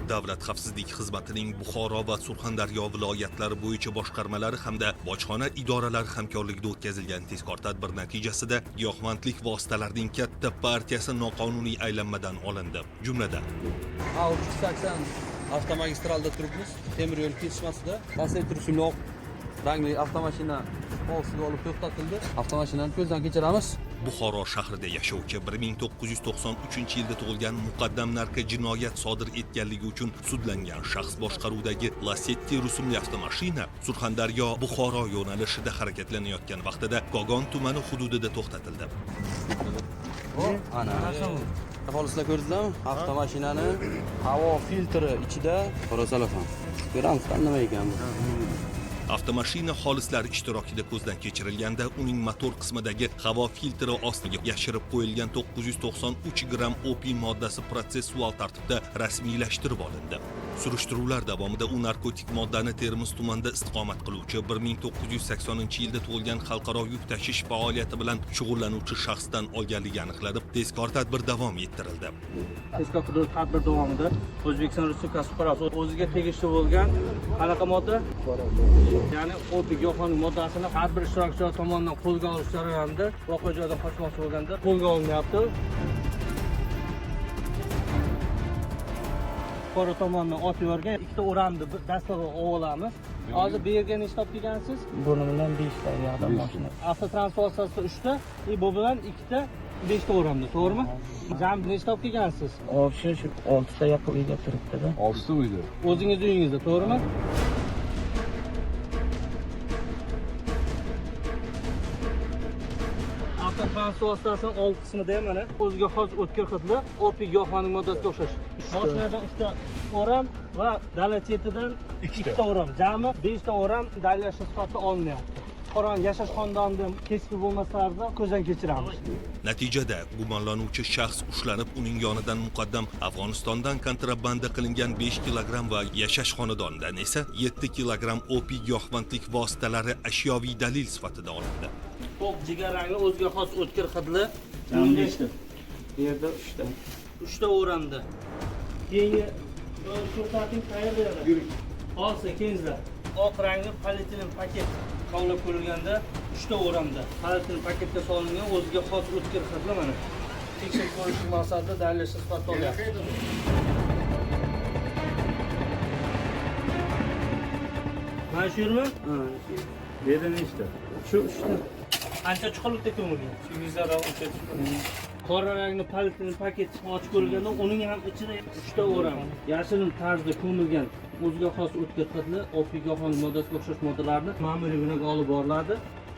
Davlat xavfsizlik xizmatining Buxoro va Surxondaryo viloyatlari bo'yicha boshqarmalari hamda bojxona idoralari hamkorligida o'tkazilgan tezkor tadbir natijasida giyohvandlik vositalarining katta partiyasi noqonuniy aylanmadan olindi. Jumladan 380 avtomagistralda turibmiz. Temir yo'l kesishmasida pasaytirish uchun oq rangli avtomashina olsiga olib to'xtatildi. Avtomashinani ko'zdan kechiramiz. Buxoro shahrida yashovchi 1993-yilda tug'ilgan muqaddam narko jinoyat sodir etganligi uchun sudlangan shaxs boshqaruvidagi Lacetti rusumli avtomashina Surxondaryo Buxoro yo'nalishida harakatlanayotgan vaqtida Kogon tumani hududida to'xtatildi. Ana xolislar ko'rdingizlarmi? Avtomashinani havo filtri ichida qora salafon. Ko'ramiz nima ekan bu. Avtomashina xolislar ishtirokida ko'zdan kechirilganda uning motor qismidagi havo filtri ostiga yashirib qo'yilgan 993 gram opiy moddasi protsessual tartibda rasmiylashtirib olindi. Surishtiruvlar davomida u narkotik moddani Termiz tumanida istiqomat qiluvchi 1980-yilda tug'ilgan xalqaro yuk tashish faoliyati bilan shug'ullanuvchi shaxsdan olganligi aniqlanib, tezkor tadbir davom ettirildi. Tezkor tadbir davomida O'zbekiston Respublikasi fuqarosi o'ziga tegishli bo'lgan qanaqa modda? Ya'ni opiy giyohvandlik moddasini har bir ishtirokchilar tomonidan qo'lga olish jarayonida voqea joyidan qochmoqchi bo'lganda qo'lga olinyapti. Fuqaro tomonidan otib yuborgan ikkita o'ramni dastlab olamiz. Hozir bu yerga nechta olib kelgansiz? Buni bilan 5 ta yo'qda mashina. Avtotransportda 3 ta, bu bilan 2 ta 5 ta o'ramda, to'g'rimi? Jami nechta olib kelgansiz? Shu 6 ta yopiqga turibdi-da. 6 ta uyda. O'zingiz uyingizda, to'g'rimi? Avtotransportning old qismida ham mana o'ziga xos o'tkir hidli opiy giyohvandlik moddasiga o'xshash. Mashinadan 3 ta o'ram va dala chetidan 2 ta o'ram, jami 5 ta o'ram dalillashish sifatida olinyapti. Qo'ron yashash xonadonida keskin bo'lmaslarida ko'zdan kechiramiz. Natijada gumonlanuvchi shaxs ushlanib, uning yonidan muqaddam Afg'onistondan kontrabanda qilingan 5 kilogramm va yashash xonadonidan esa 7 kilogramm opiy giyohvandlik vositalari ashyoviy dalil sifatida olindi. To'q jigar rangli o'ziga xos o'tkir hidli. Bu yerda 3 ta. 3 ta o'ramda. Keyingi to'xtating tayyorlaydi. Yuring. Olsa kenzlar. Oq rangli polietilen paket kavlab qo'yilganda 3 ta o'ramda. Polietilen paketga solingan o'ziga xos o'tkir hidli mana. Tekshirib ko'rish maqsadida dalillashish sifatida olyapti. Mana shu yermi? Bu yerda nechta? Shu 3 ta. Qancha chuqurlikda ko'milgan? 200 o'lchab. Qora rangli polietilen paket ochib ko'rganda uning ham ichida 3 ta o'ram yashirin tarzda ko'milgan o'ziga xos o'tkir hidli opiy giyohvandlik moddasiga o'xshash moddalarni ma'muriy binoga olib boriladi.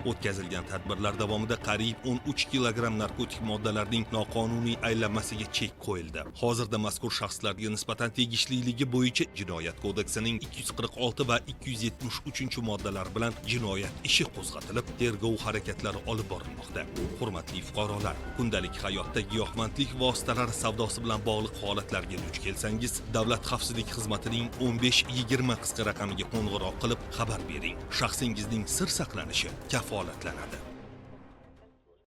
O'tkazilgan tadbirlar davomida qariyb 13 kilogramm narkotik moddalarning noqonuniy aylanmasiga chek qo'yildi. Hozirda mazkur shaxslarga nisbatan tegishliligi bo'yicha Jinoyat kodeksining 246 va 273-moddalar bilan jinoyat ishi qo'zg'atilib, tergov harakatlari olib borilmoqda. Hurmatli fuqarolar, kundalik hayotda giyohvandlik vositalari savdosi bilan bog'liq holatlarga duch kelsangiz, Davlat xavfsizlik xizmatining 1520 qisqa raqamiga qo'ng'iroq qilib xabar bering. Shaxsingizning sir saqlanishi kafolatlanadi.